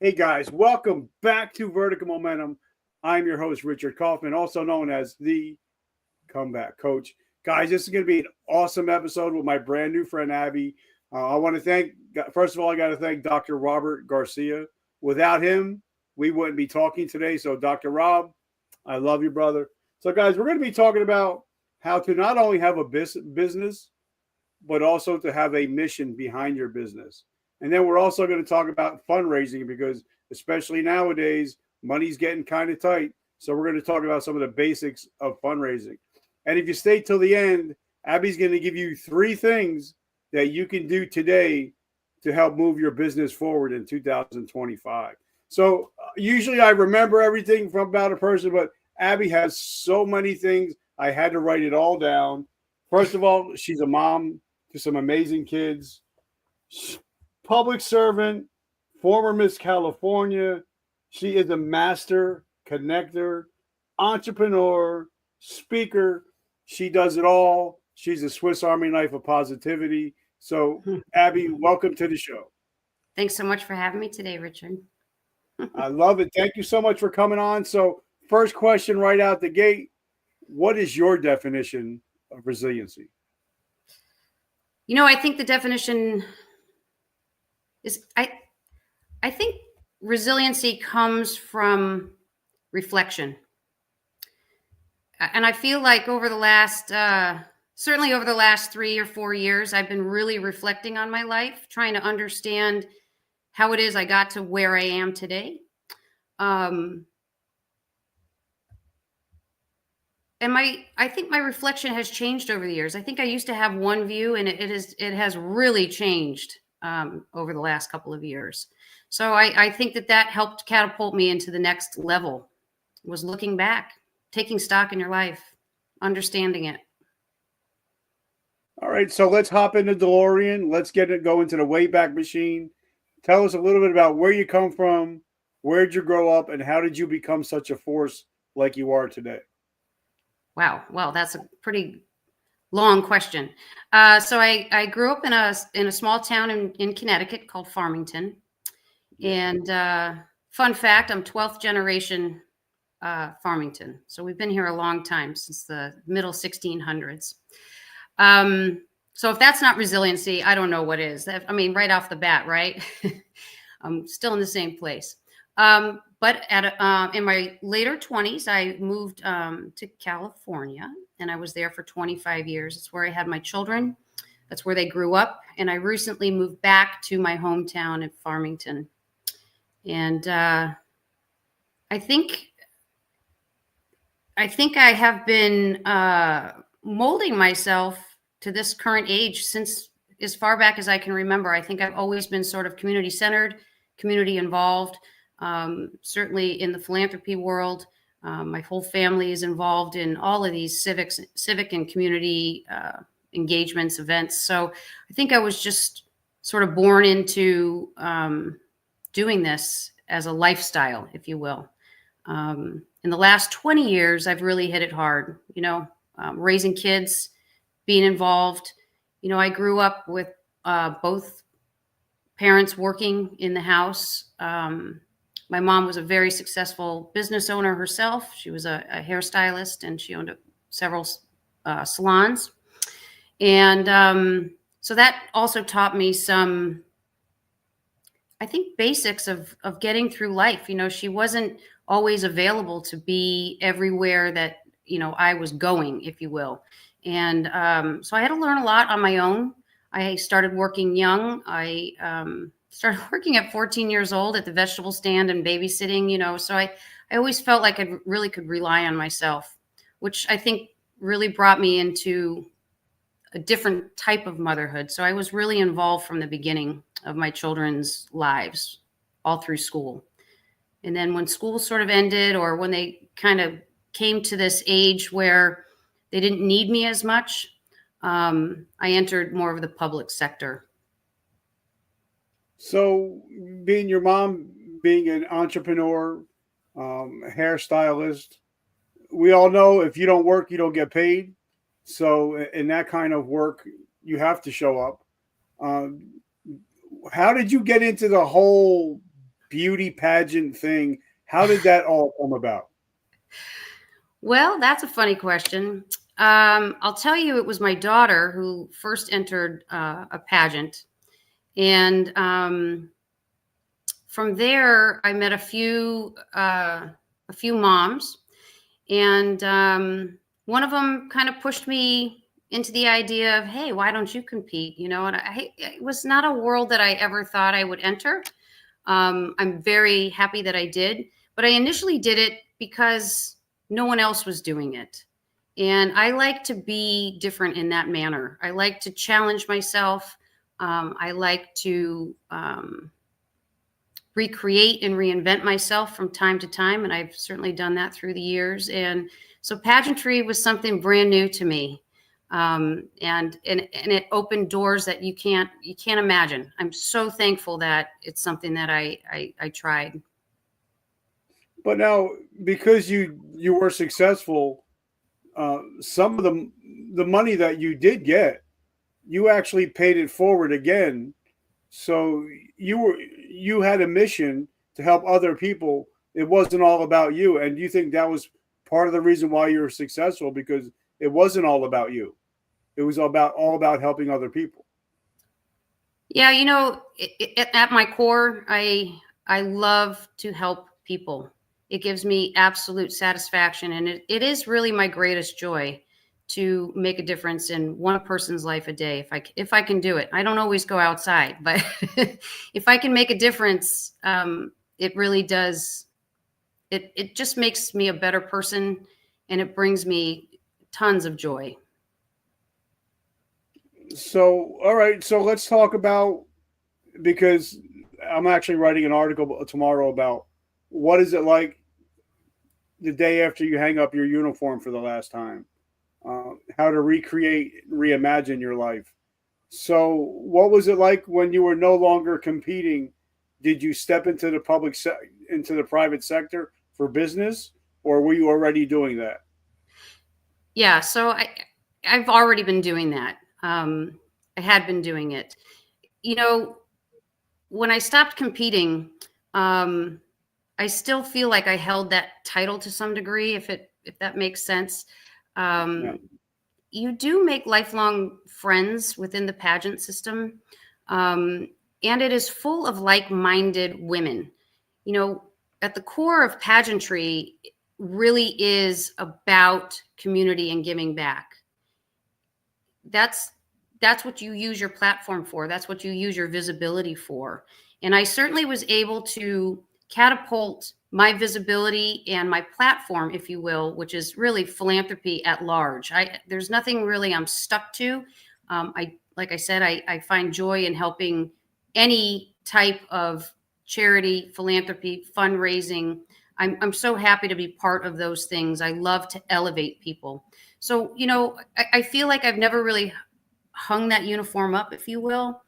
Hey guys, welcome back to Vertical Momentum. I'm your host, Richard Kaufman, also known as the Comeback Coach. Guys, this is going to be an awesome episode with my brand new friend, Abby. I want to thank, first of all, I got to thank Dr. Robert Garcia. Without him, we wouldn't be talking today. So, Dr. Rob, I love you, brother. So, guys, we're going to be talking about how to not only have a business, but also to have a mission behind your business. And then we're also going to talk about fundraising because, especially nowadays, money's getting kind of tight. So we're going to talk about some of the basics of fundraising. And if you stay till the end, Abby's going to give you 3 things that you can do today to help move your business forward in 2025. So usually I remember everything from about a person, but Abby has so many things. I had to write it all down. First of all, she's a mom to some amazing kids, public servant, former Miss California. She is a master connector, entrepreneur, speaker. She does it all. She's a Swiss Army knife of positivity. So, Abby, welcome to the show. Thanks so much for having me today, Richard. I love it. Thank you so much for coming on. So, first question right out the gate. What is your definition of resiliency? You know, I think the definition is I think resiliency comes from reflection. And I feel like over the last certainly over the last 3 or 4 years, I've been really reflecting on my life, trying to understand how it is I got to where I am today. And I think my reflection has changed over the years. I think I used to have one view, and it has really changed over the last couple of years. So I think that helped catapult me into the next level. Was looking back, taking stock in your life, understanding it. All right, so let's hop into DeLorean. Let's go into the Wayback Machine. Tell us a little bit about where you come from, where'd you grow up, and how did you become such a force like you are today? Wow. Well, that's a pretty long question. So I grew up in a small town in Connecticut called Farmington. And fun fact, I'm 12th generation Farmington. So we've been here a long time, since the middle 1600s. So if that's not resiliency, I don't know what is. I mean, right off the bat, right? I'm still in the same place. But in my later 20s, I moved to California, and I was there for 25 years. It's where I had my children. That's where they grew up. And I recently moved back to my hometown in Farmington. And I think I have been molding myself to this current age since as far back as I can remember. I think I've always been sort of community-centered, community involved. Certainly in the philanthropy world, my whole family is involved in all of these civic and community engagements, events. So I think I was just sort of born into doing this as a lifestyle, if you will. In the last 20 years, I've really hit it hard, raising kids, being involved. I grew up with both parents working in the house. My mom was a very successful business owner herself. She was a hairstylist, and she owned several salons. And so that also taught me some, I think, basics of getting through life. She wasn't always available to be everywhere that, I was going, if you will. And so I had to learn a lot on my own. I started working young. I started working at 14 years old at the vegetable stand and babysitting, so I always felt like I really could rely on myself, which I think really brought me into a different type of motherhood. So I was really involved from the beginning of my children's lives, all through school. And then when school sort of ended, or when they kind of came to this age where they didn't need me as much, I entered more of the public sector. So, being your mom, being an entrepreneur, hairstylist, we all know if you don't work, you don't get paid. So, in that kind of work, you have to show up. How did you get into the whole beauty pageant thing. How did that all come about? Well, that's a funny question. I'll tell you, it was my daughter who first entered a pageant, and from there, I met a few moms, and one of them kind of pushed me into the idea of, hey, why don't you compete? You know, and it was not a world that I ever thought I would enter. I'm very happy that I did, but I initially did it because no one else was doing it. And I like to be different in that manner. I like to challenge myself. I like to recreate and reinvent myself from time to time. And I've certainly done that through the years. And so pageantry was something brand new to me. And it opened doors that you can't imagine. I'm so thankful that it's something that I tried. But now, because you were successful, some of the money that you did get, you actually paid it forward again. So you had a mission to help other people. It wasn't all about you. And do you think that was part of the reason why you were successful? Because it wasn't all about you. It was all about helping other people. Yeah, you know, at my core, I love to help people. It gives me absolute satisfaction, and it is really my greatest joy to make a difference in one person's life a day. If I can do it, I don't always go outside, but if I can make a difference, it really does. It just makes me a better person, and it brings me tons of joy. So, all right. So let's talk about, because I'm actually writing an article tomorrow about what is it like the day after you hang up your uniform for the last time, how to reimagine your life. So, what was it like when you were no longer competing? Did you step into into the private sector for business, or were you already doing that? Yeah, so I've already been doing that. I had been doing it. You know, when I stopped competing, um, I still feel like I held that title to some degree, if that makes sense. Yeah. Um, you do make lifelong friends within the pageant system, um, and it is full of like-minded women. You know, at the core of pageantry really is about community and giving back. That's what you use your platform for. That's what you use your visibility for. And I certainly was able to catapult my visibility and my platform, if you will, which is really philanthropy at large. There's nothing really I'm stuck to. Like I said, I find joy in helping any type of charity, philanthropy, fundraising. I'm so happy to be part of those things. I love to elevate people. So, you know, I feel like I've never really hung that uniform up, if you will.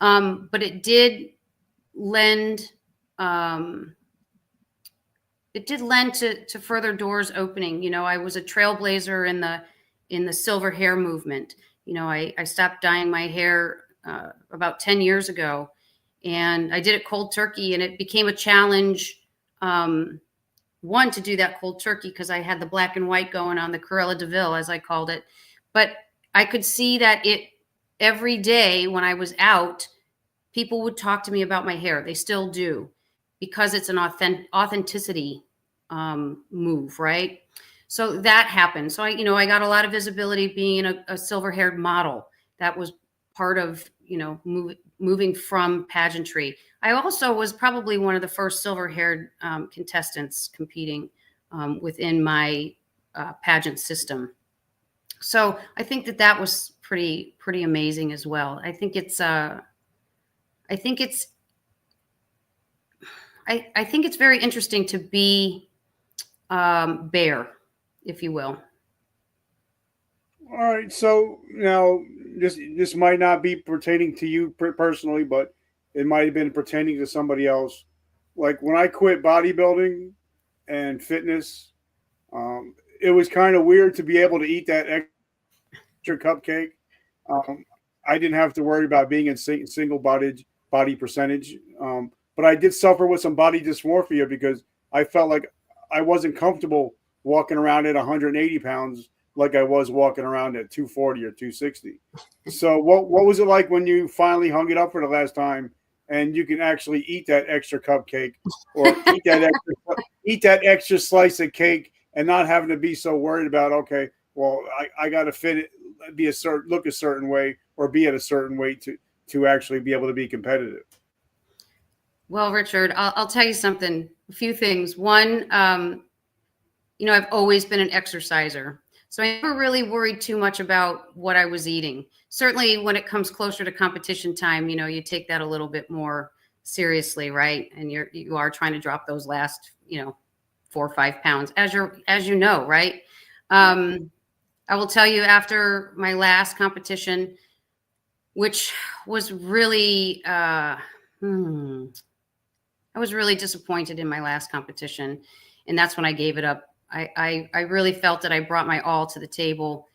But lend, um, it did lend to further doors opening. You know, I was a trailblazer in the silver hair movement. You know, I stopped dyeing my hair about 10 years ago, and I did it cold turkey, and it became a challenge. One, to do that cold turkey because I had the black and white going on, the Cruella de Vil, as I called it. But I could see that every day when I was out, people would talk to me about my hair. They still do, because it's an authenticity move, right? So that happened. So I got a lot of visibility being a silver-haired model. That was part of, moving from pageantry. I also was probably one of the first silver-haired contestants competing within my pageant system. So I think that was pretty amazing as well. I think it's very interesting to be bare, if you will. All right. So now this might not be pertaining to you personally, but it might have been pertaining to somebody else. Like when I quit bodybuilding and fitness, it was kind of weird to be able to eat that extra cupcake. Um, I didn't have to worry about being in single body percentage. but I did suffer with some body dysmorphia because I felt like I wasn't comfortable walking around at 180 pounds like I was walking around at 240 or 260. So what was it like when you finally hung it up for the last time and you can actually eat that extra cupcake or eat that extra slice of cake and not having to be so worried about, okay, well, I got to fit it, look a certain way or be at a certain weight to actually be able to be competitive? Well, Richard, I'll tell you something, a few things. One, I've always been an exerciser. So I never really worried too much about what I was eating. Certainly when it comes closer to competition time, you take that a little bit more seriously, right? And you are trying to drop those last, 4 or 5 pounds as you know, right? I will tell you, after my last competition, which was really, I was really disappointed in my last competition, and that's when I gave it up. I really felt that I brought my all to the table,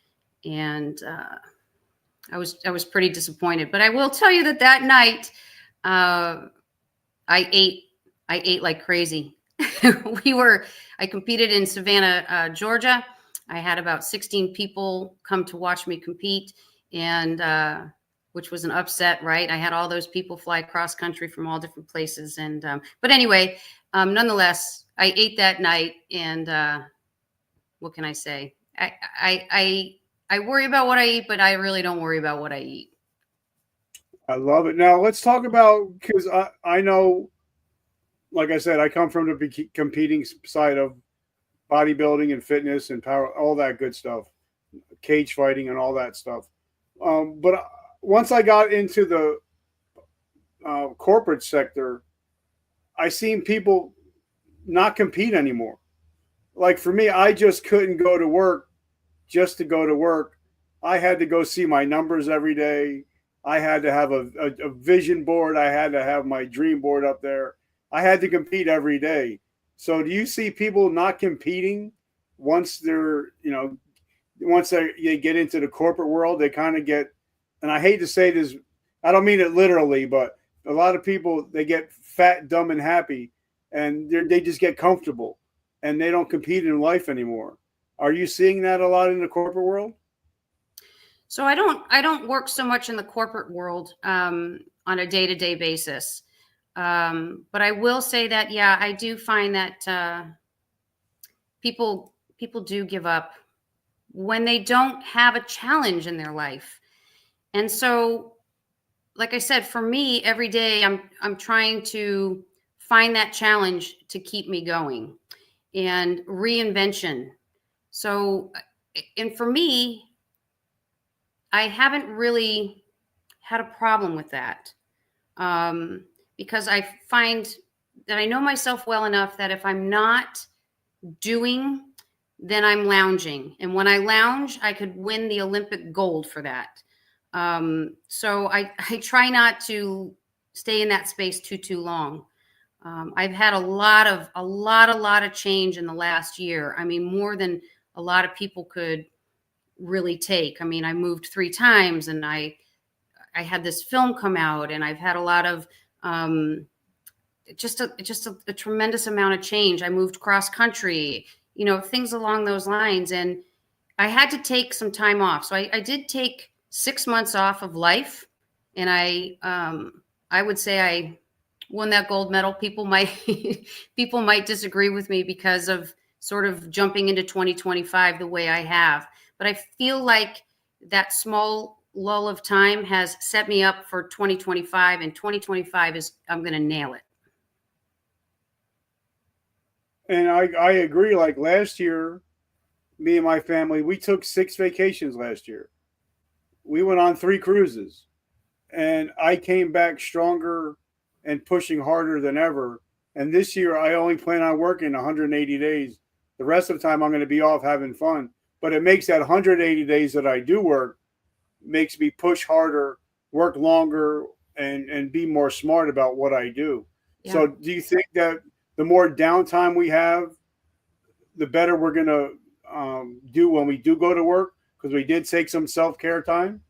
and I was pretty disappointed. But I will tell you that night, I ate like crazy. I competed in Savannah, Georgia. I had about 16 people come to watch me compete, and which was an upset, right? I had all those people fly cross country from all different places. And but anyway, nonetheless, I ate that night, and what can I say? I worry about what I eat, but I really don't worry about what I eat. I love it. Now let's talk about, because I know, like I said, I come from the competing side of bodybuilding and fitness and power, all that good stuff, cage fighting and all that stuff. But once I got into the corporate sector, I seen people not compete anymore. Like for me, I just couldn't go to work just to go to work. I had to go see my numbers every day. I had to have a vision board. I had to have my dream board up there. I had to compete every day. So do you see people not competing once once they get into the corporate world? They kind of get, and I hate to say this, I don't mean it literally, but a lot of people, they get fat, dumb, and happy, and they just get comfortable, and they don't compete in life anymore. Are you seeing that a lot in the corporate world? So I don't work so much in the corporate world on a day-to-day basis. But I will say that, yeah, I do find that people do give up when they don't have a challenge in their life. And so, like I said, for me, every day I'm trying to find that challenge to keep me going, and reinvention. So, and for me, I haven't really had a problem with that. Because I find that I know myself well enough that if I'm not doing, then I'm lounging. And when I lounge, I could win the Olympic gold for that. So I try not to stay in that space too long. I've had a lot of change in the last year. I mean, more than a lot of people could really take. I mean, I moved 3 times, and I had this film come out, and I've had a lot of just a tremendous amount of change. I moved cross country, things along those lines, and I had to take some time off. So I did take 6 months off of life, and I would say I won that gold medal. People might people might disagree with me because of sort of jumping into 2025 the way I have, but I feel like that small lull of time has set me up for 2025, and 2025 I'm going to nail it. And I agree. Like last year, me and my family, we took 6 vacations last year. We went on 3 cruises, and I came back stronger and pushing harder than ever. And this year, I only plan on working 180 days. The rest of the time, I'm going to be off having fun. But it makes that 180 days that I do work, makes me push harder, work longer, and be more smart about what I do. Yeah. So do you think that the more downtime we have, the better we're going to do when we do go to work? Because we did take some self-care time.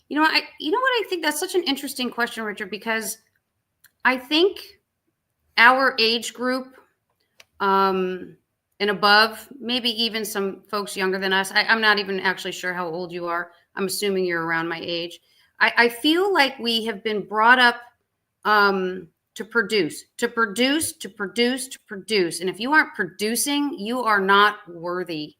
You know what I think? That's such an interesting question, Richard, because I think our age group, and above, maybe even some folks younger than us. I'm not even actually sure how old you are. I'm assuming you're around my age. I feel like we have been brought up to produce, to produce, to produce, to produce. And if you aren't producing, you are not worthy.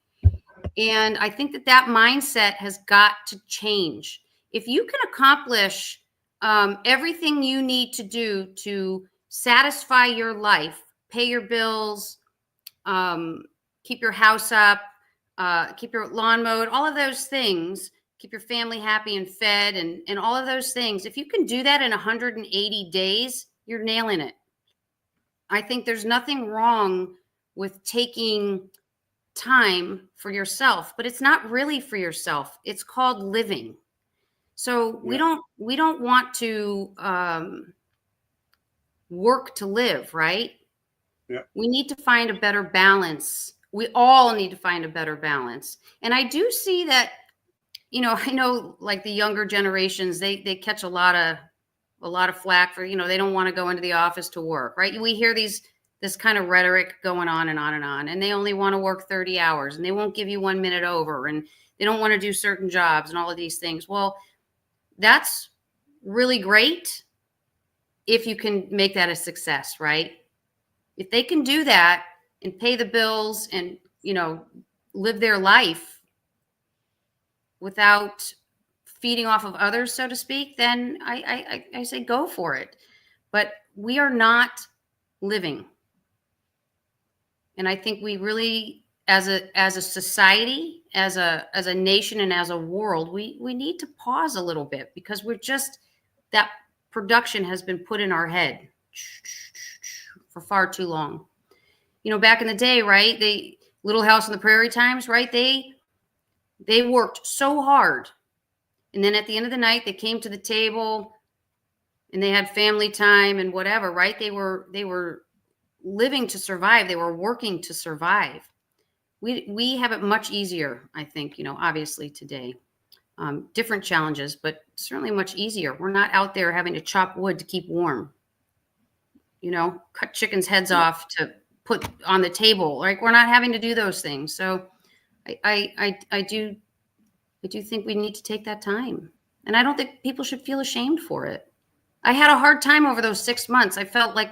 And I think that mindset has got to change. If you can accomplish everything you need to do to satisfy your life, pay your bills, keep your house up, keep your lawn mowed, all of those things, keep your family happy and fed, and all of those things. If you can do that in 180 days, you're nailing it. I think there's nothing wrong with taking time for yourself, but it's not really for yourself. It's called living. So we don't want to work to live, right? Yeah. We need to find a better balance. We all need to find a better balance. And I do see that, I know like the younger generations, they catch a lot of flack for, they don't want to go into the office to work, right? We hear this kind of rhetoric going on and on and on, and they only want to work 30 hours and they won't give you 1 minute over, and they don't want to do certain jobs and all of these things. Well, that's really great if you can make that a success, right? If they can do that and pay the bills and, live their life without feeding off of others, so to speak, then I say go for it. But we are not living. And I think we really, as a society, as a nation, and as a world, we need to pause a little bit, because that production has been put in our head for far too long. Back in the day, right? Little House on the Prairie times, right? They worked so hard. And then at the end of the night, they came to the table and they had family time and whatever, right? They were living to survive. They were working to survive. We have it much easier, I think, obviously today. Different challenges, but certainly much easier. We're not out there having to chop wood to keep warm, cut chickens' heads off to put on the table. Like, we're not having to do those things. So I do think we need to take that time. And I don't think people should feel ashamed for it. I had a hard time over those 6 months. I felt like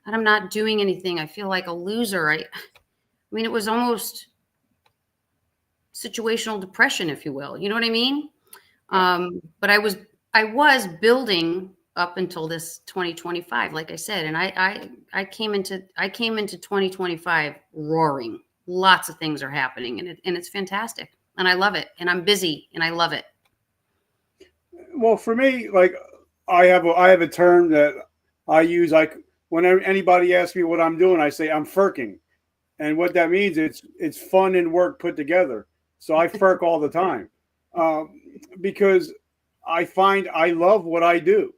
I'm not doing anything. I feel like a loser. I mean, it was almost situational depression, if you will. You know what I mean? But I was building up until this 2025, like I said, and I came into 2025 roaring. Lots of things are happening, and it's fantastic, and I love it, and I'm busy, and I love it. Well, for me, like I have a term that I use. Like whenever anybody asks me what I'm doing, I say I'm furking, and what that means, it's fun and work put together. So I furk all the time, because I find I love what I do.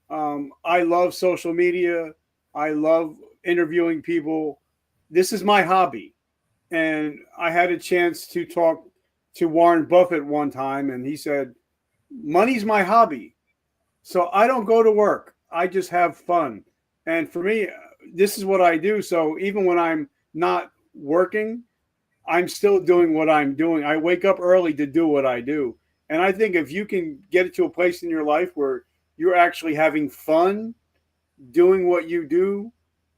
I love social media. I love interviewing people. This is my hobby. And I had a chance to talk to Warren Buffett one time, and he said, money's my hobby. So I don't go to work. I just have fun. And for me, this is what I do. So even when I'm not working, I'm still doing what I'm doing. I wake up early to do what I do. And I think if you can get it to a place in your life where you're actually having fun doing what you do,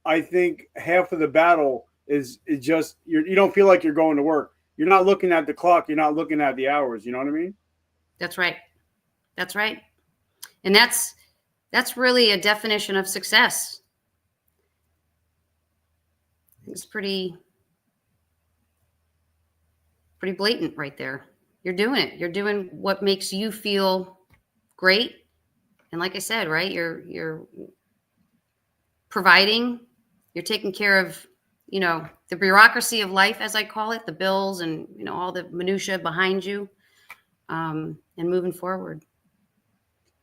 I think half of the battle is just you don't feel like you're going to work. You're not looking at the clock. You're not looking at the hours. You know what I mean? That's right. That's right. And that's really a definition of success. It's pretty blatant right there. You're doing it. You're doing what makes you feel great. And like I said, right, you're providing, you're taking care of, the bureaucracy of life, as I call it, the bills and, all the minutia behind you, and moving forward.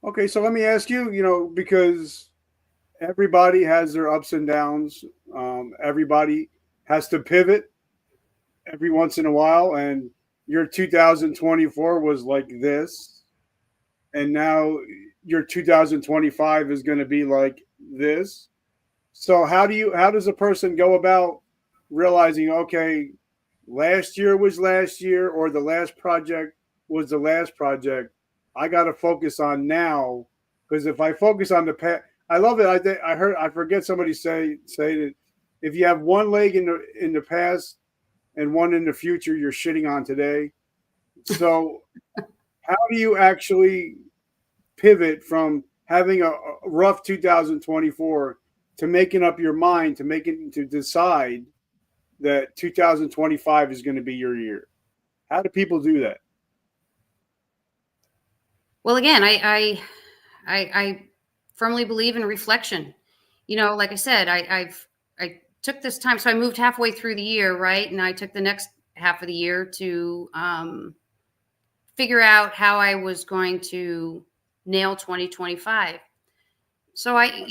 Okay. So let me ask you, because everybody has their ups and downs. Everybody has to pivot every once in a while. And your 2024 was like this. And now your 2025 is going to be like this. So how does a person go about realizing, okay, last year was last year, or the last project was the last project? I got to focus on now, because if I focus on the past, I love it. I forget somebody say that if you have one leg in the past and one in the future, you're shitting on today. So how do you actually pivot from having a rough 2024 to making up your mind to decide that 2025 is going to be your year? How do people do that? Well, again, I firmly believe in reflection. Like I said, I took this time. So I moved halfway through the year, right? And I took the next half of the year to figure out how I was going to nail 2025. So I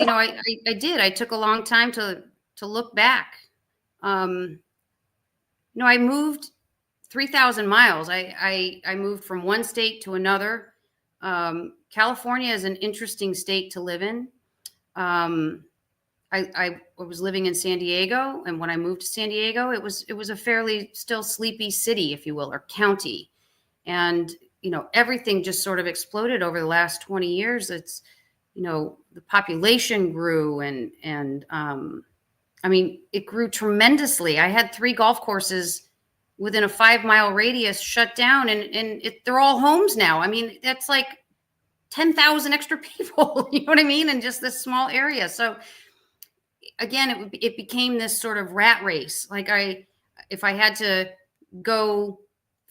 did. I took a long time to look back. I moved 3,000 miles. I moved from one state to another. California is an interesting state to live in. I was living in San Diego, and when I moved to San Diego, it was a fairly still sleepy city, if you will, or county. And everything just sort of exploded over the last 20 years. It's the population grew, and I mean, it grew tremendously. I had 3 golf courses within a 5-mile radius shut down, and they're all homes now. I mean, that's like 10,000 extra people, you know what I mean? In just this small area. So again, it became this sort of rat race. Like if I had to go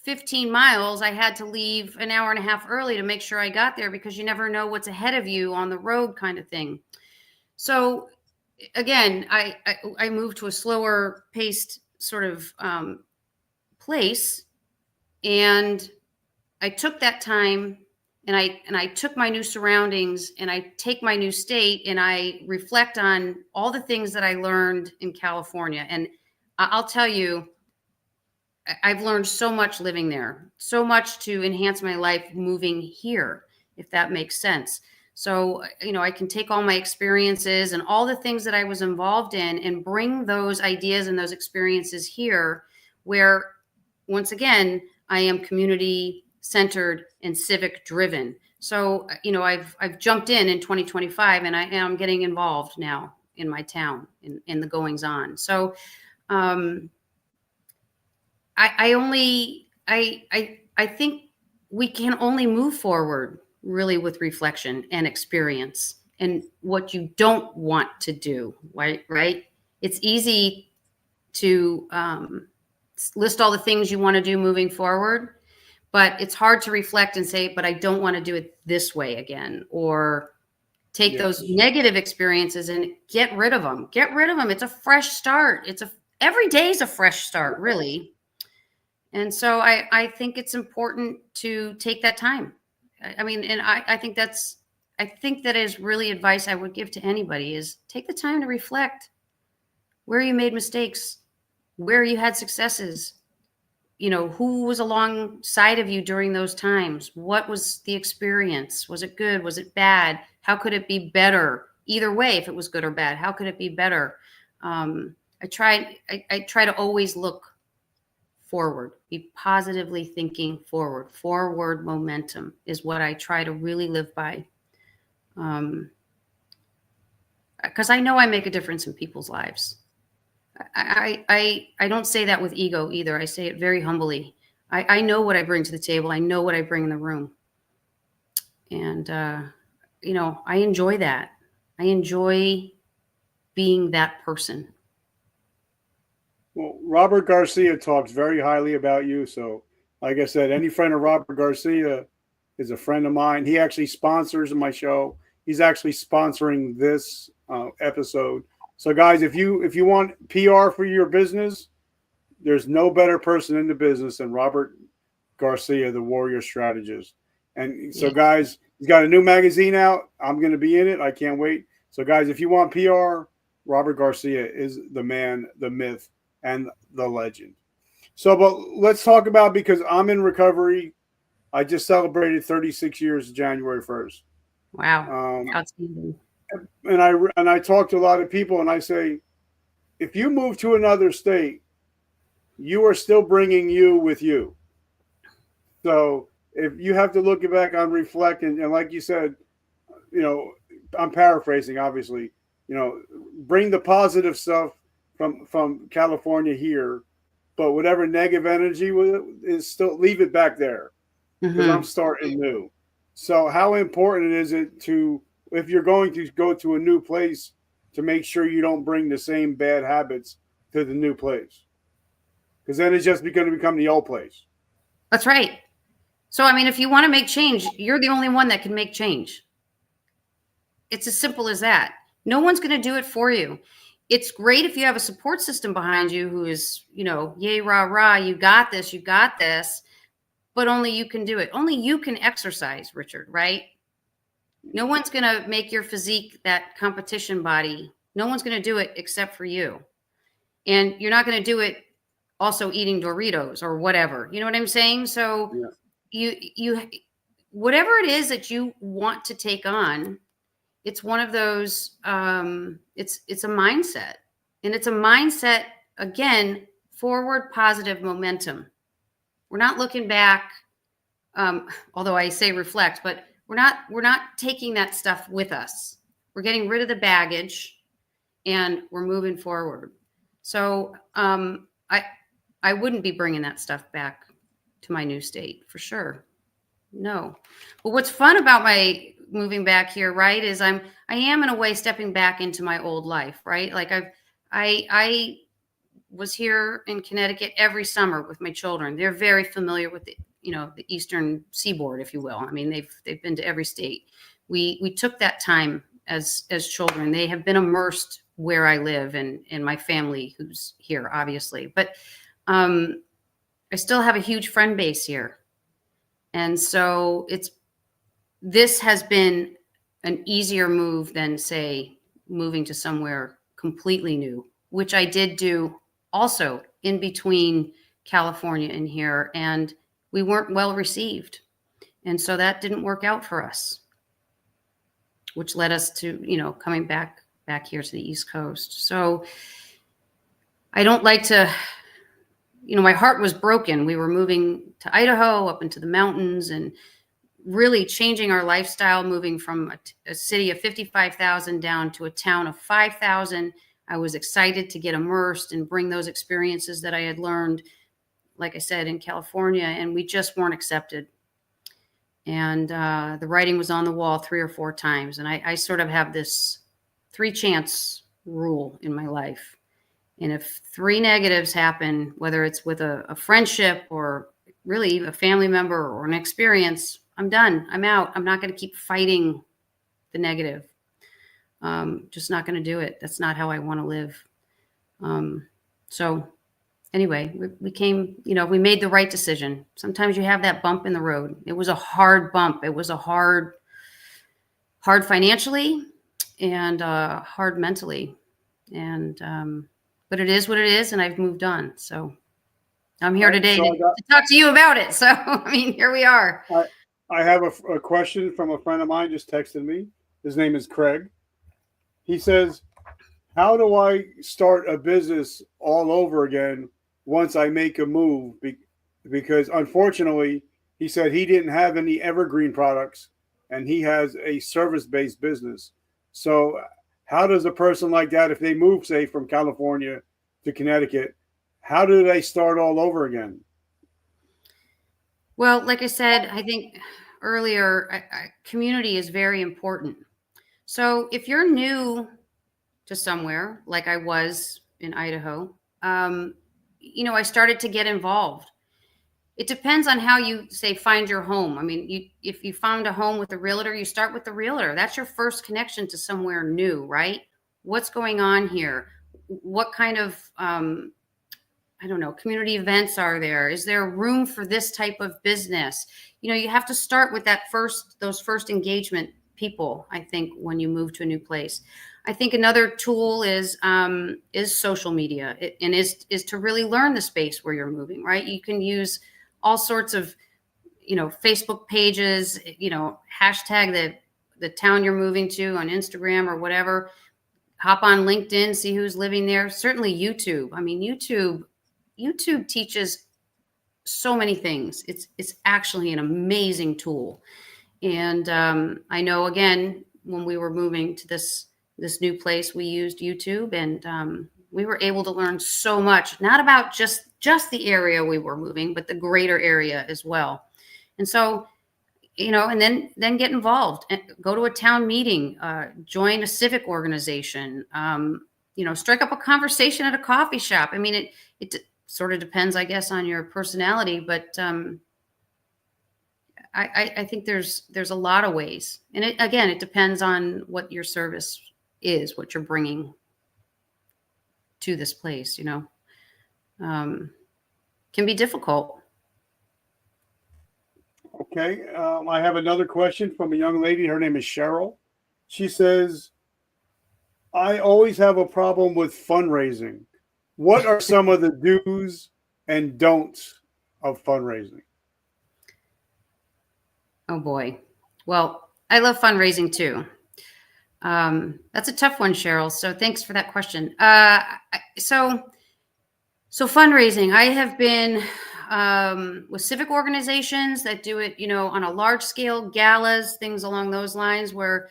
15 miles, I had to leave an hour and a half early to make sure I got there, because you never know what's ahead of you on the road, kind of thing. So again, I moved to a slower paced sort of place, and I took that time, and I took my new surroundings, and I take my new state, and I reflect on all the things that I learned in California. And I'll tell you, I've learned so much living there, so much to enhance my life moving here, if that makes sense. So, I can take all my experiences and all the things that I was involved in and bring those ideas and those experiences here, where, once again, I am community centered and civic driven. So, I've jumped in 2025, and I am getting involved now in my town, in the goings on. So, I think we can only move forward really with reflection and experience, and what you don't want to do, right? It's easy to list all the things you want to do moving forward, but it's hard to reflect and say, but I don't want to do it this way again, or take those negative experiences and get rid of them. It's a fresh start. Every day is a fresh start, really. And so I think it's important to take that time. I mean, and I think that is really advice I would give to anybody, is take the time to reflect where you made mistakes, where you had successes, who was alongside of you during those times. What was the experience? Was it good? Was it bad? How could it be better? Either way, if it was good or bad, how could it be better? I try to always look forward, be positively thinking forward. Forward momentum is what I try to really live by. Because I know I make a difference in people's lives. I don't say that with ego either. I say it very humbly. I know what I bring to the table. I know what I bring in the room. And, I enjoy that. I enjoy being that person. Well, Robert Garcia talks very highly about you. So, like I said, any friend of Robert Garcia is a friend of mine. He actually sponsors my show. He's actually sponsoring this episode. So, guys, if you want PR for your business, there's no better person in the business than Robert Garcia, the Warrior Strategist. And so, guys, he's got a new magazine out. I'm going to be in it. I can't wait. So, guys, if you want PR, Robert Garcia is the man, the myth, and the legend. So, but let's talk about, because I'm in recovery. I just celebrated 36 years January 1st. Wow. Outstanding. and I talk to a lot of people, and I say, if you move to another state, you are still bringing you with you. So if you have to look back on reflect, and like you said, I'm paraphrasing, obviously, bring the positive stuff from California here, but whatever negative energy is, still leave it back there, because I'm starting new. So how important is it to, if you're going to go to a new place, to make sure you don't bring the same bad habits to the new place? Because then it's just going to become the old place. That's right. So, I mean, if you want to make change, you're the only one that can make change. It's as simple as that. No one's going to do it for you. It's great if you have a support system behind you who is, yay, rah, rah, you got this, but only you can do it. Only you can exercise, Richard, right? No one's going to make your physique that competition body. No one's going to do it except for you. And you're not going to do it also eating Doritos or whatever. You know what I'm saying? So you whatever it is that you want to take on, it's one of those, it's a mindset. And it's a mindset, again, forward positive momentum. We're not looking back, although I say reflect, but we're not taking that stuff with us. We're getting rid of the baggage and we're moving forward. So I wouldn't be bringing that stuff back to my new state for sure. No. But what's fun about my moving back here, right, is I am in a way stepping back into my old life, right? Like I was here in Connecticut every summer with my children. They're very familiar with the Eastern Seaboard, if you will. I mean, they've been to every state. We took that time as children. They have been immersed where I live and my family who's here, obviously. But I still have a huge friend base here. And so this has been an easier move than, say, moving to somewhere completely new, which I did do also in between California and here. And we weren't well received. And so that didn't work out for us, which led us to, coming back here to the East Coast. So I don't like to, my heart was broken. We were moving to Idaho, up into the mountains, and really changing our lifestyle, moving from a city of 55,000 down to a town of 5,000. I was excited to get immersed and bring those experiences that I had learned, like I said, in California, and we just weren't accepted. And the writing was on the wall 3 or 4 times. And I sort of have this 3 chance rule in my life. And if 3 negatives happen, whether it's with a friendship or really a family member or an experience, I'm done. I'm out. I'm not going to keep fighting the negative. Just not going to do it. That's not how I want to live. So anyway, we came, we made the right decision. Sometimes you have that bump in the road. It was a hard bump. It was a hard financially and hard mentally. And, but it is what it is. And I've moved on. So I'm here today to talk to you about it. So, I mean, here we are. I have a question from a friend of mine just texted me. His name is Craig. He says, how do I start a business all over again once I make a move? Because unfortunately, he said he didn't have any evergreen products and he has a service-based business. So how does a person like that, if they move, say, from California to Connecticut, how do they start all over again? Well, like I said, I think earlier, community is very important. So if you're new to somewhere, like I was in Idaho, I started to get involved. It depends on how you say find your home. I mean, if you found a home with a realtor, you start with the realtor. That's your first connection to somewhere new, right? What's going on here? What kind of community events are there? Is there room for this type of business? You have to start with those first engagement people, I think, when you move to a new place. I think another tool is social media and is to really learn the space where you're moving, right? You can use all sorts of, Facebook pages, hashtag the town you're moving to on Instagram or whatever. Hop on LinkedIn, see who's living there. Certainly YouTube. I mean, YouTube teaches so many things. It's actually an amazing tool. And I know, again, when we were moving to this new place, we used YouTube, and we were able to learn so much, not about just the area we were moving, but the greater area as well. And so, and then get involved and go to a town meeting, join a civic organization, strike up a conversation at a coffee shop. I mean, it sort of depends, I guess, on your personality, but I think there's a lot of ways. And it depends on what your service is, what you're bringing to this place, can be difficult. Okay. I have another question from a young lady. Her name is Cheryl. She says, I always have a problem with fundraising. What are some of the do's and don'ts of fundraising? Oh boy. Well, I love fundraising too. That's a tough one, Cheryl. So thanks for that question. So fundraising, I have been with civic organizations that do it, on a large scale, galas, things along those lines, where,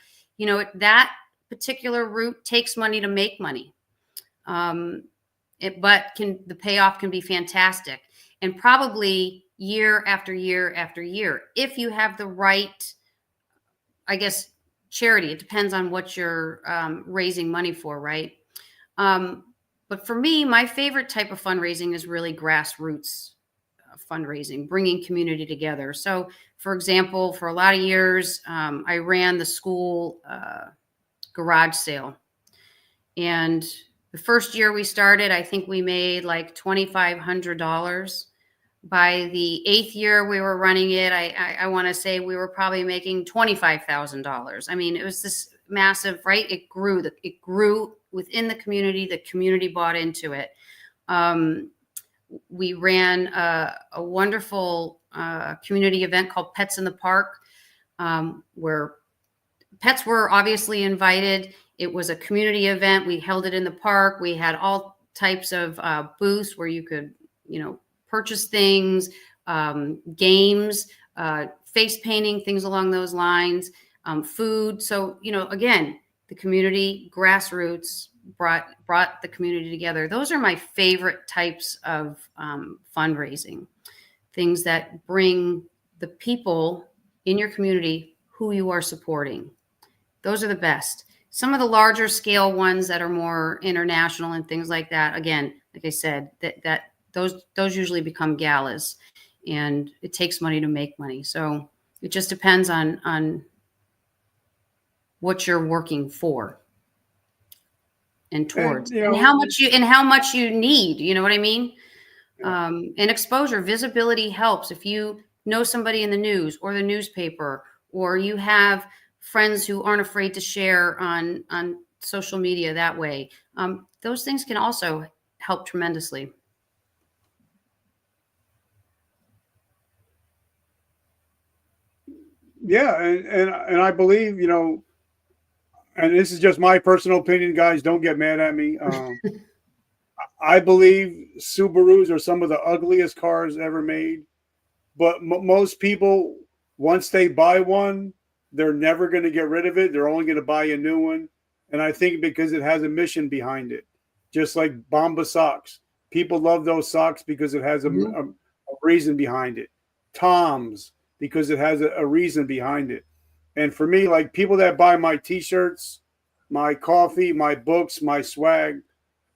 that particular route takes money to make money. But the payoff can be fantastic, and probably year after year after year, if you have the right, I guess, charity. It depends on what you're raising money for, right? But for me, my favorite type of fundraising is really grassroots fundraising, bringing community together. So, for example, for a lot of years, I ran the school garage sale. And the first year we started, I think we made like $2,500. By the 8th year we were running it, I want to say we were probably making $25,000. I mean, it was this massive, right? It grew within the community. The community bought into it. We ran a wonderful community event called Pets in the Park, where pets were obviously invited. It was a community event. We held it in the park. We had all types of booths where you could, purchase things, games, face painting, things along those lines, food. So, again, the community, grassroots, brought the community together. Those are my favorite types of fundraising, things that bring the people in your community who you are supporting. Those are the best. Some of the larger scale ones that are more international and things like that, again, like I said, that those usually become galas, and it takes money to make money. So it just depends on what you're working for and towards, and how much you need. You know what I mean? And exposure, visibility helps. If you know somebody in the news or the newspaper, or you have friends who aren't afraid to share on social media that way, those things can also help tremendously. Yeah, and I believe, and this is just my personal opinion, guys, don't get mad at me. I believe Subarus are some of the ugliest cars ever made, but most people, once they buy one, they're never going to get rid of it. They're only going to buy a new one. And I think because it has a mission behind it, just like Bomba socks. People love those socks because it has a reason behind it. Tom's, because it has a reason behind it. And for me, like people that buy my t-shirts, my coffee, my books, my swag,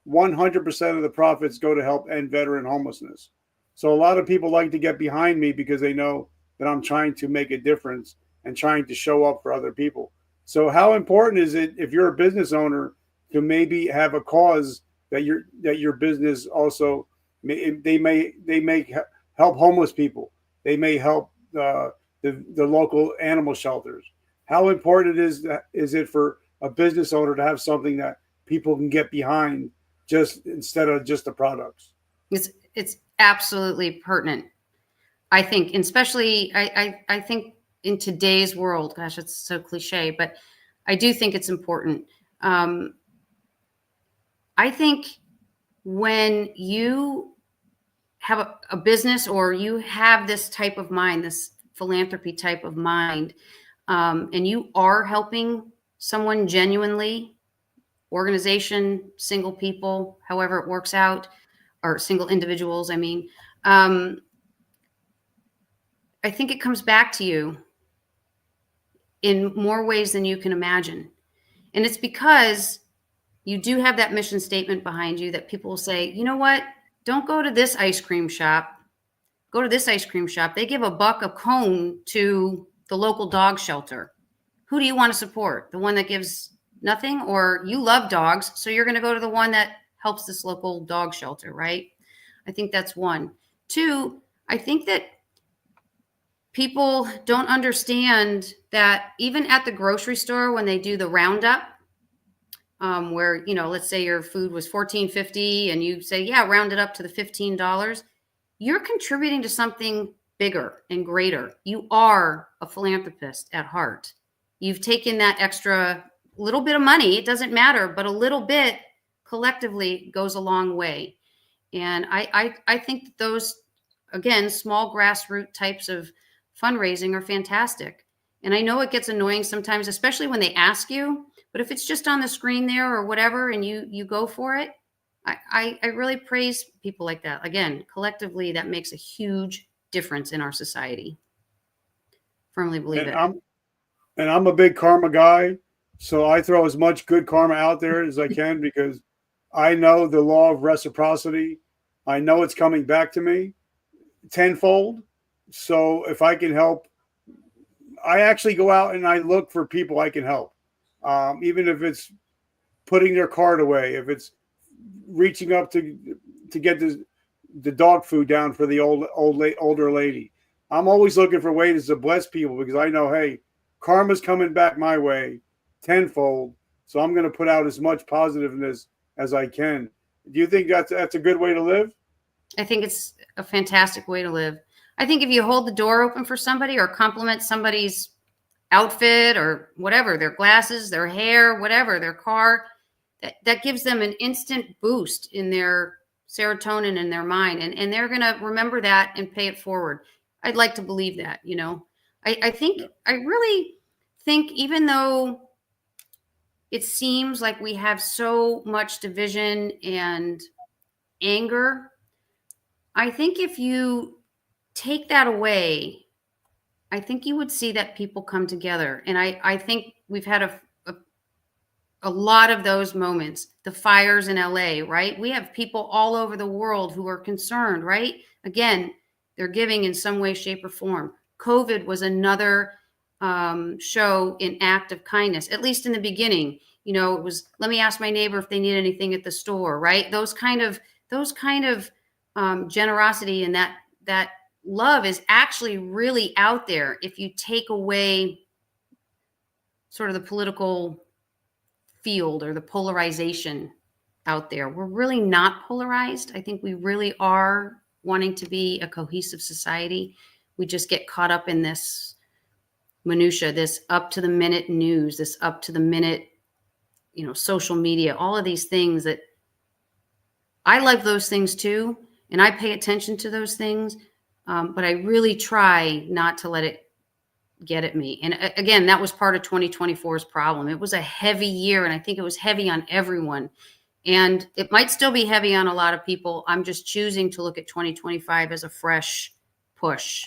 100% of the profits go to help end veteran homelessness. So a lot of people like to get behind me because they know that I'm trying to make a difference and trying to show up for other people. So how important is it, if you're a business owner, to maybe have a cause that your business also they may help homeless people. They may help the local animal shelters. How important is it for a business owner to have something that people can get behind, just instead of just the products? It's absolutely pertinent. I think, especially, I think in today's world, gosh, it's so cliche, but I do think it's important. I think when you have a business or you have this type of mind, this philanthropy type of mind, and you are helping someone genuinely, organization, single people, however it works out, or single individuals, I mean, I think it comes back to you in more ways than you can imagine. And it's because you do have that mission statement behind you that people will say, you know what? Don't go to this ice cream shop. Go to this ice cream shop. They give $1 a cone to the local dog shelter. Who do you want to support? The one that gives nothing? Or you love dogs, so you're going to go to the one that helps this local dog shelter, right? I think that's one. Two, I think that people don't understand that even at the grocery store, when they do the roundup, where, let's say your food was $14.50 and you say, yeah, round it up to the $15, you're contributing to something bigger and greater. You are a philanthropist at heart. You've taken that extra little bit of money. It doesn't matter, but a little bit collectively goes a long way. And I think that those, again, small grassroots types of fundraising are fantastic. And I know it gets annoying sometimes, especially when they ask you, but if it's just on the screen there or whatever, and you go for it, I really praise people like that. Again, collectively, that makes a huge difference in our society. Firmly believe it. I'm a big karma guy, so I throw as much good karma out there as I can because I know the law of reciprocity. I know it's coming back to me tenfold. So if I can help, I actually go out and I look for people I can help. Even if it's putting their cart away, if it's reaching up to get the dog food down for the older lady. I'm always looking for ways to bless people because I know, hey, karma's coming back my way tenfold. So I'm going to put out as much positiveness as I can. Do you think that's a good way to live? I think it's a fantastic way to live. I think if you hold the door open for somebody or compliment somebody's outfit or whatever, their glasses, their hair, whatever, their car, that gives them an instant boost in their serotonin in their mind. And they're going to remember that and pay it forward. I'd like to believe that, I really think even though it seems like we have so much division and anger, I think if you take that away, I think you would see that people come together. And I think we've had a lot of those moments. The fires in LA, right? We have people all over the world who are concerned, right? Again, they're giving in some way, shape, or form. COVID was another show in act of kindness, at least in the beginning. It was, let me ask my neighbor if they need anything at the store, right? Those kind of generosity and that love is actually really out there if you take away sort of the political field or the polarization out there. We're really not polarized. I think we really are wanting to be a cohesive society. We just get caught up in this minutia, this up to the minute news, this up to the minute, social media, all of these things that I love those things too. And I pay attention to those things. But I really try not to let it get at me. And again, that was part of 2024's problem. It was a heavy year, and I think it was heavy on everyone. And it might still be heavy on a lot of people. I'm just choosing to look at 2025 as a fresh push.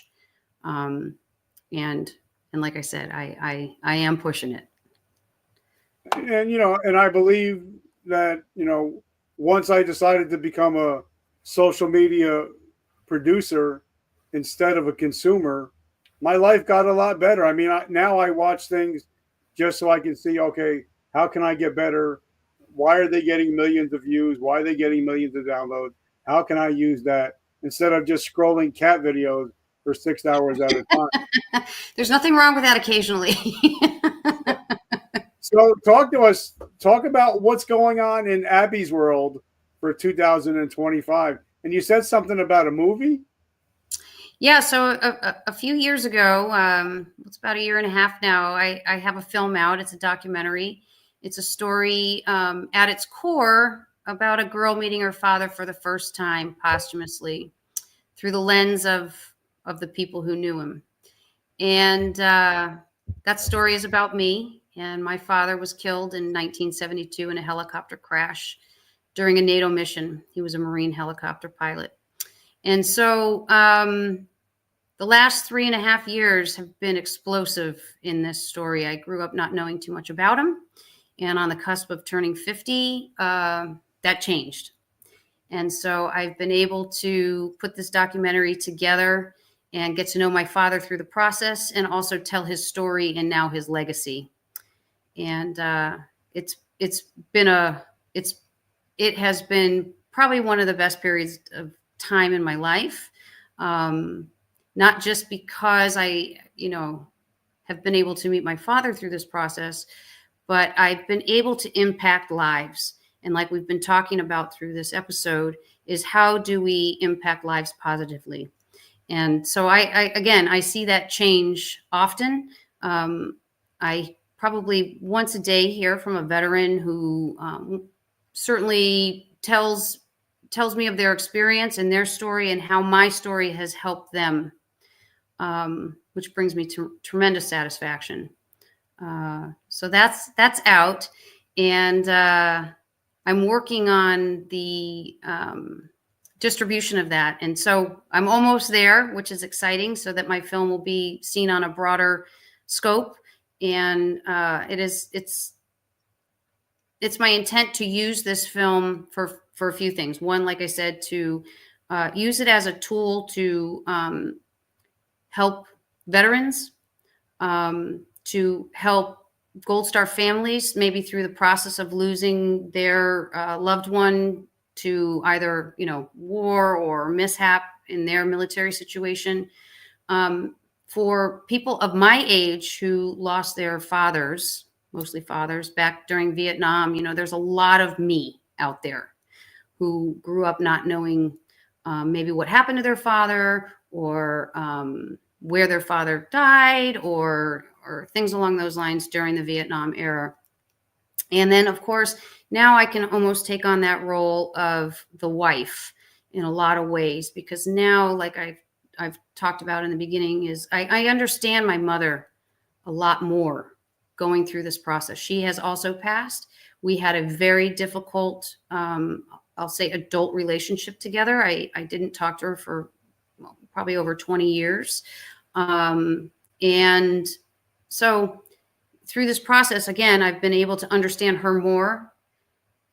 And like I said, I am pushing it. And I believe that, once I decided to become a social media producer instead of a consumer, my life got a lot better. I mean, now I watch things just so I can see, okay, how can I get better? Why are they getting millions of views? Why are they getting millions of downloads? How can I use that instead of just scrolling cat videos for 6 hours at a time? There's nothing wrong with that occasionally. So talk about what's going on in Abby's world for 2025. And you said something about a movie? Yeah, so a few years ago, it's about a year and a half now, I have a film out. It's a documentary. It's a story at its core about a girl meeting her father for the first time posthumously through the lens of the people who knew him. And that story is about me. And my father was killed in 1972 in a helicopter crash during a NATO mission. He was a Marine helicopter pilot. And so the last 3.5 years have been explosive in this story. I grew up not knowing too much about him. And on the cusp of turning 50, that changed. And so I've been able to put this documentary together and get to know my father through the process, and also tell his story and now his legacy. And it has been probably one of the best periods of time in my life. Not just because I, have been able to meet my father through this process, but I've been able to impact lives. And like we've been talking about through this episode, is how do we impact lives positively? And so I see that change often. I probably once a day hear from a veteran who certainly tells me of their experience and their story and how my story has helped them, which brings me to tremendous satisfaction. So that's out, and I'm working on the distribution of that. And so I'm almost there, which is exciting, so that my film will be seen on a broader scope. And it's my intent to use this film for a few things. One, like I said, to use it as a tool to help veterans, to help Gold Star families, maybe through the process of losing their loved one to either, war or mishap in their military situation. For people of my age who lost their fathers, mostly fathers, back during Vietnam, there's a lot of me out there who grew up not knowing maybe what happened to their father, or where their father died, or things along those lines during the Vietnam era. And then, of course, now I can almost take on that role of the wife in a lot of ways, because now, like I've talked about in the beginning, is I understand my mother a lot more going through this process. She has also passed. We had a very difficult, I'll say, adult relationship together. I didn't talk to her for probably over 20 years. And so through this process, again, I've been able to understand her more.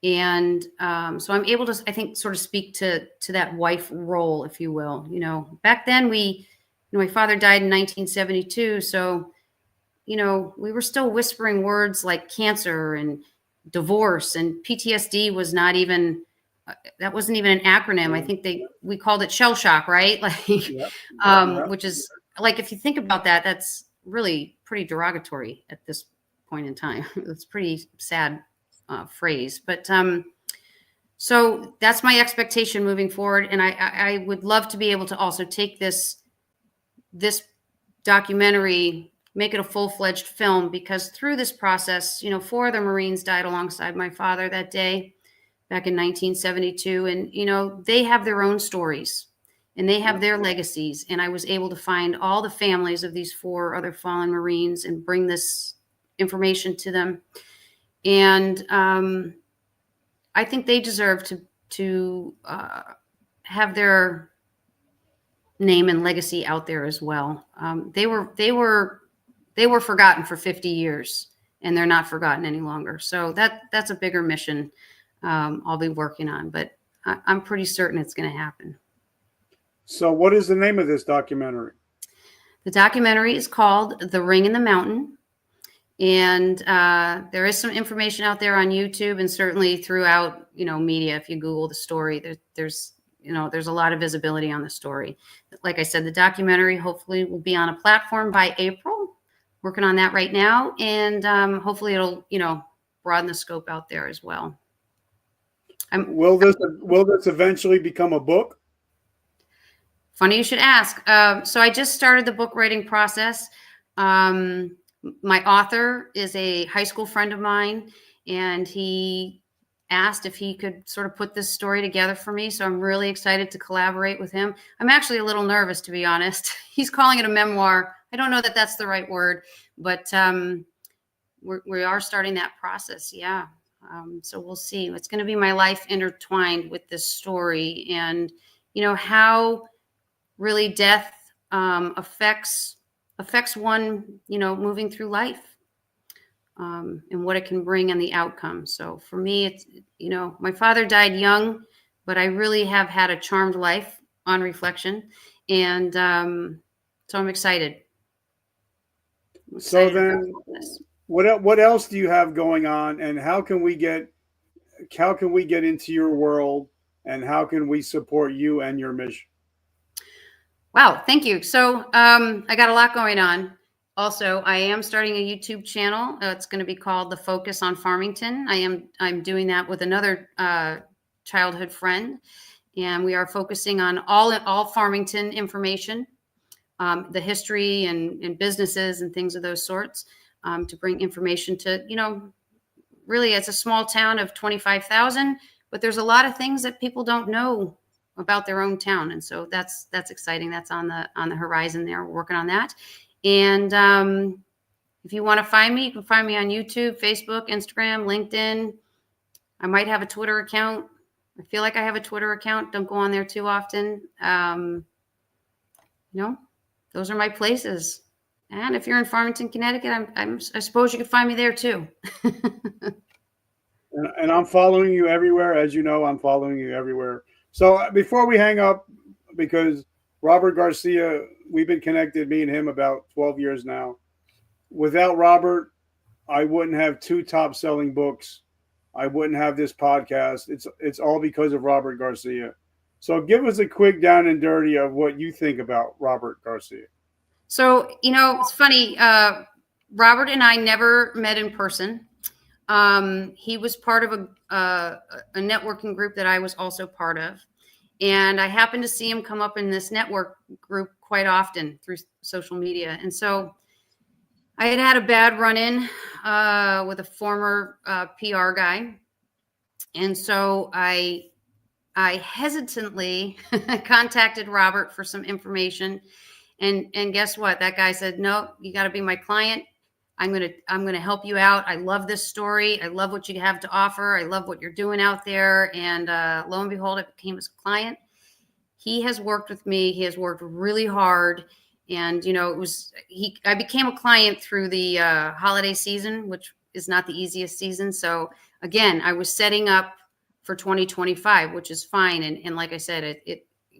And so I'm able to, I think, sort of speak to that wife role, if you will. Back then my father died in 1972. So, we were still whispering words like cancer and divorce, and PTSD was not even, that wasn't even an acronym. I think we called it shell shock, right? Like, Yep. Which is, like, if you think about that, that's really pretty derogatory at this point in time. It's pretty sad phrase, but so that's my expectation moving forward. And I would love to be able to also take this documentary, make it a full-fledged film, because through this process, 4 other Marines died alongside my father that day back in 1972. And, they have their own stories and they have their legacies. And I was able to find all the families of these 4 other fallen Marines and bring this information to them. And I think they deserve to have their name and legacy out there as well. They were forgotten for 50 years, and they're not forgotten any longer. So that's a bigger mission I'll be working on, but I'm pretty certain it's going to happen. So what is the name of this documentary? The documentary is called The Ring in the Mountain. And there is some information out there on YouTube, and certainly throughout, media. If you Google the story, there's a lot of visibility on the story. Like I said, the documentary hopefully will be on a platform by April. Working on that right now. And hopefully it'll, broaden the scope out there as well. Will this eventually become a book? Funny you should ask. So I just started the book writing process. My author is a high school friend of mine, and he asked if he could sort of put this story together for me. So I'm really excited to collaborate with him. I'm actually a little nervous, to be honest. He's calling it a memoir. I don't know that that's the right word, but we are starting that process. Yeah. So we'll see. It's going to be my life intertwined with this story, and how really death affects one, moving through life, and what it can bring and the outcome. So for me, it's, my father died young, but I really have had a charmed life on reflection. And so I'm excited. So then what else do you have going on, and how can we get into your world, and how can we support you and your mission? Wow, thank you. So I got a lot going on. Also, I am starting a YouTube channel. It's going to be called The Focus on Farmington. I'm doing that with another childhood friend, and we are focusing on all Farmington information, the history and businesses and things of those sorts, to bring information to, really, it's a small town of 25,000, but there's a lot of things that people don't know about their own town, and so that's exciting. That's on the horizon there. We're working on that. And if you want to find me, you can find me on YouTube, Facebook, Instagram, LinkedIn. I might have a Twitter account. I feel like I have a Twitter account. Don't go on there too often. Those are my places. And if you're in Farmington, Connecticut, I suppose you could find me there too. And I'm following you everywhere. As you know, I'm following you everywhere. So before we hang up, because Robert Garcia, we've been connected, me and him, about 12 years now. Without Robert, I wouldn't have 2 top-selling books. I wouldn't have this podcast. It's all because of Robert Garcia. So give us a quick down and dirty of what you think about Robert Garcia. So, it's funny. Robert and I never met in person. He was part of a networking group that I was also part of. And I happened to see him come up in this network group quite often through social media. And so I had a bad run-in with a former PR guy. And so I hesitantly contacted Robert for some information. And guess what? That guy said, "No, you got to be my client. I'm gonna help you out. I love this story. I love what you have to offer. I love what you're doing out there." And lo and behold, I became his client. He has worked with me. He has worked really hard. And I became a client through the holiday season, which is not the easiest season. So again, I was setting up for 2025, which is fine. And like I said,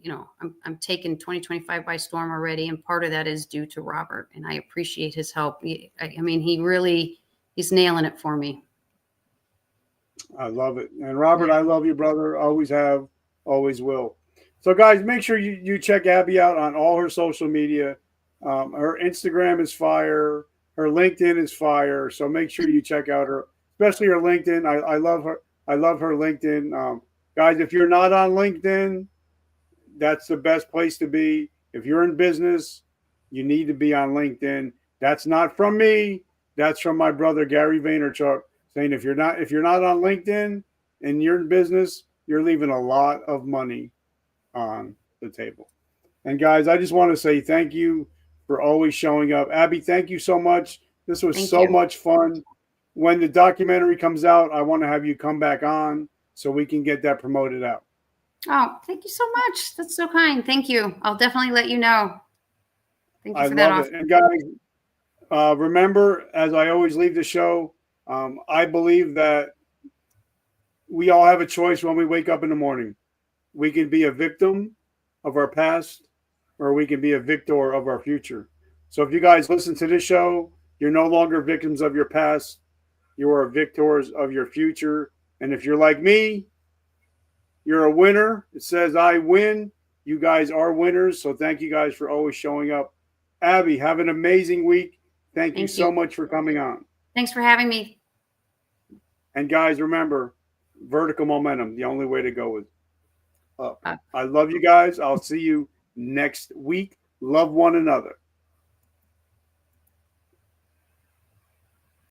I'm taking 2025 by storm already, and part of that is due to Robert, and I appreciate his help. He's nailing it for me. I love it. And Robert, I love you, brother. Always have, always will. So guys, make sure you check Abby out on all her social media. Her Instagram is fire. Her LinkedIn is fire. So make sure you check out her, especially her LinkedIn. I love her. I love her LinkedIn. Guys, if you're not on LinkedIn, that's the best place to be. If you're in business, you need to be on LinkedIn. That's not from me. That's from my brother Gary Vaynerchuk, saying if you're not on LinkedIn and you're in business, you're leaving a lot of money on the table. And guys, I just want to say thank you for always showing up. Abby, thank you so much. This was so much fun. When the documentary comes out, I want to have you come back on so we can get that promoted out. Oh, thank you so much. That's so kind. Thank you. I'll definitely let you know. Thank you for that. I love it. And guys, remember, as I always leave the show, I believe that we all have a choice when we wake up in the morning. We can be a victim of our past, or we can be a victor of our future. So if you guys listen to this show, you're no longer victims of your past. You are victors of your future. And if you're like me, you're a winner. It says I win. You guys are winners. So thank you guys for always showing up. Abby, have an amazing week. Thank you so much for coming on. Thanks for having me. And guys, remember, vertical momentum, the only way to go is up. I love you guys. I'll see you next week. Love one another.